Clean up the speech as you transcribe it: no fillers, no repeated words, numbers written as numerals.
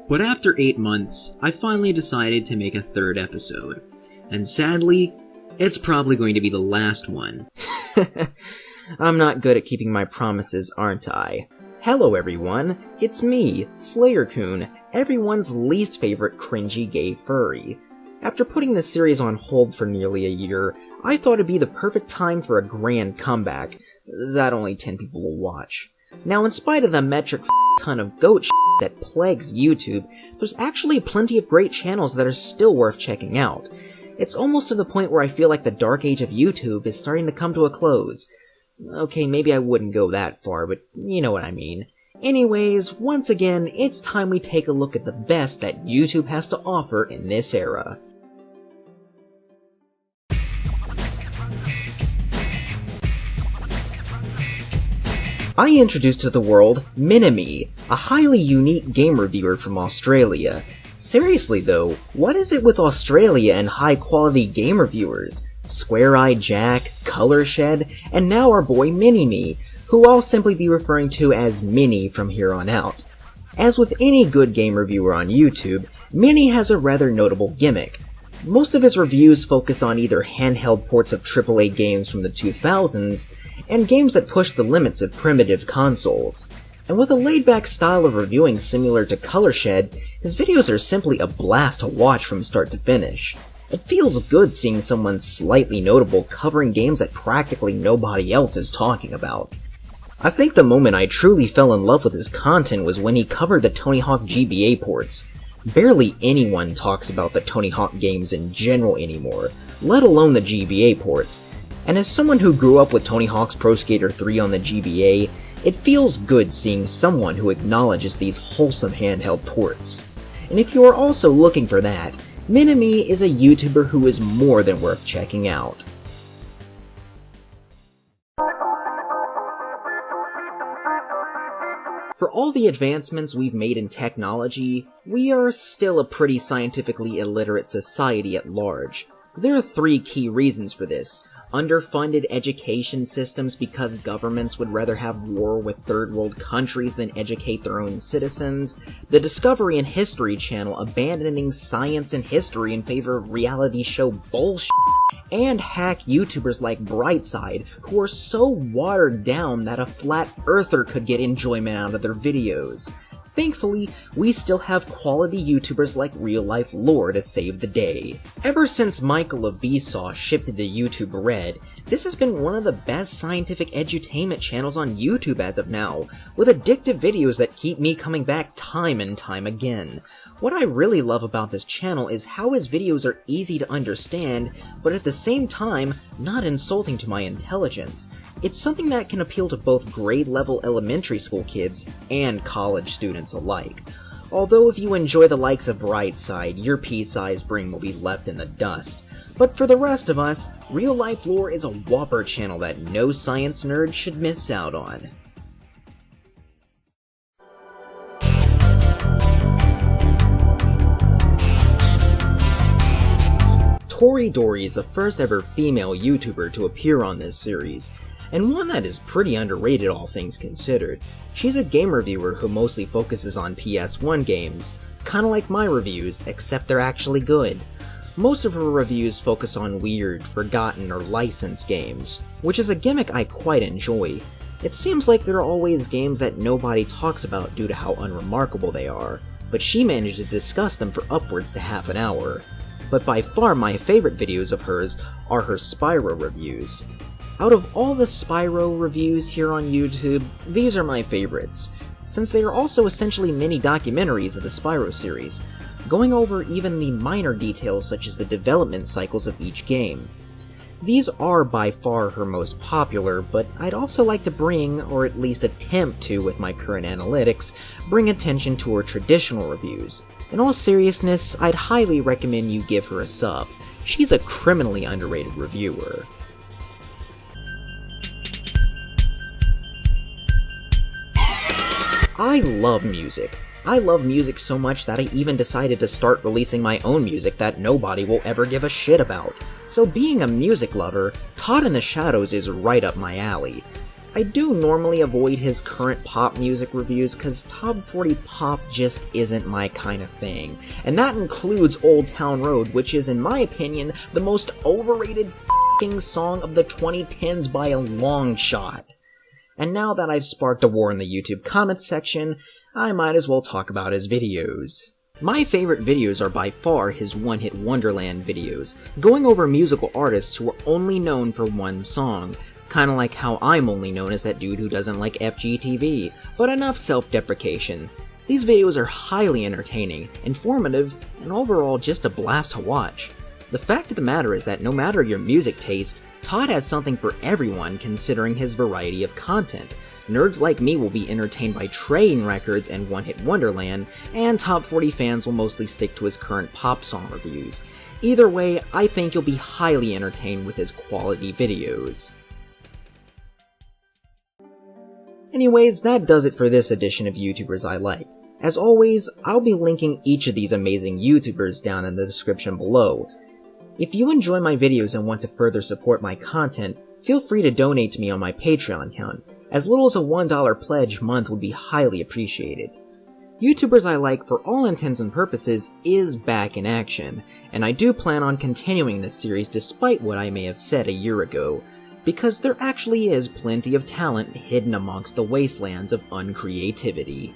But after 8 months, I finally decided to make a third episode. And sadly, it's probably going to be the last one. I'm not good at keeping my promises, aren't I? Hello everyone, it's me, SlayerCoon, everyone's least favorite cringy gay furry. After putting this series on hold for nearly a year, I thought it'd be the perfect time for a grand comeback that only 10 people will watch. Now, in spite of the metric ton of goat that plagues YouTube, there's actually plenty of great channels that are still worth checking out. It's almost to the point where I feel like the dark age of YouTube is starting to come to a close. Okay, maybe I wouldn't go that far, but you know what I mean. Anyways, once again, it's time we take a look at the best that YouTube has to offer in this era. I introduced to the world Minimi, a highly unique game reviewer from Australia. Seriously though, what is it with Australia and high-quality game reviewers? Square-Eyed Jack, Colorshed, and now our boy Mini-Me, who I'll simply be referring to as Mini from here on out. As with any good game reviewer on YouTube, Mini has a rather notable gimmick. Most of his reviews focus on either handheld ports of AAA games from the 2000s, and games that push the limits of primitive consoles. And with a laid-back style of reviewing similar to Colorshed, his videos are simply a blast to watch from start to finish. It feels good seeing someone slightly notable covering games that practically nobody else is talking about. I think the moment I truly fell in love with his content was when he covered the Tony Hawk GBA ports. Barely anyone talks about the Tony Hawk games in general anymore, let alone the GBA ports. And as someone who grew up with Tony Hawk's Pro Skater 3 on the GBA, it feels good seeing someone who acknowledges these wholesome handheld ports. And if you are also looking for that, Minimi is a YouTuber who is more than worth checking out. For all the advancements we've made in technology, we are still a pretty scientifically illiterate society at large. There are 3 key reasons for this. Underfunded education systems because governments would rather have war with third world countries than educate their own citizens, the Discovery and History Channel abandoning science and history in favor of reality show bullshit, and hack YouTubers like Brightside, who are so watered down that a flat earther could get enjoyment out of their videos. Thankfully, we still have quality YouTubers like Real Life Lore to save the day. Ever since Michael of Vsauce shifted to YouTube Red, this has been one of the best scientific edutainment channels on YouTube as of now, with addictive videos that keep me coming back time and time again. What I really love about this channel is how his videos are easy to understand, but at the same time, not insulting to my intelligence. It's something that can appeal to both grade-level elementary school kids and college students alike. Although if you enjoy the likes of Brightside, your pea-sized brain will be left in the dust. But for the rest of us, Real Life Lore is a whopper channel that no science nerd should miss out on. Dory is the first ever female YouTuber to appear on this series, and one that is pretty underrated all things considered. She's a game reviewer who mostly focuses on PS1 games, kinda like my reviews, except they're actually good. Most of her reviews focus on weird, forgotten, or licensed games, which is a gimmick I quite enjoy. It seems like there are always games that nobody talks about due to how unremarkable they are, but she managed to discuss them for upwards to half an hour. But by far my favorite videos of hers are her Spyro reviews. Out of all the Spyro reviews here on YouTube, these are my favorites, since they are also essentially mini documentaries of the Spyro series, going over even the minor details such as the development cycles of each game. These are by far her most popular, but I'd also like to bring, or at least attempt to with my current analytics, bring attention to her traditional reviews. In all seriousness, I'd highly recommend you give her a sub. She's a criminally underrated reviewer. I love music. I love music so much that I even decided to start releasing my own music that nobody will ever give a shit about. So being a music lover, Todd in the Shadows is right up my alley. I do normally avoid his current pop music reviews cause Top 40 pop just isn't my kind of thing. And that includes Old Town Road, which is in my opinion the most overrated f***ing song of the 2010s by a long shot. And now that I've sparked a war in the YouTube comments section, I might as well talk about his videos. My favorite videos are by far his One Hit Wonderland videos, going over musical artists who are only known for one song, kinda like how I'm only known as that dude who doesn't like FGTV, but enough self-deprecation. These videos are highly entertaining, informative, and overall just a blast to watch. The fact of the matter is that no matter your music taste, Todd has something for everyone considering his variety of content. Nerds like me will be entertained by Train Records and One Hit Wonderland, and Top 40 fans will mostly stick to his current pop song reviews. Either way, I think you'll be highly entertained with his quality videos. Anyways, that does it for this edition of YouTubers I Like. As always, I'll be linking each of these amazing YouTubers down in the description below. If you enjoy my videos and want to further support my content, feel free to donate to me on my Patreon account. As little as a $1 pledge a month would be highly appreciated. YouTubers I Like, for all intents and purposes, is back in action, and I do plan on continuing this series despite what I may have said a year ago, because there actually is plenty of talent hidden amongst the wastelands of uncreativity.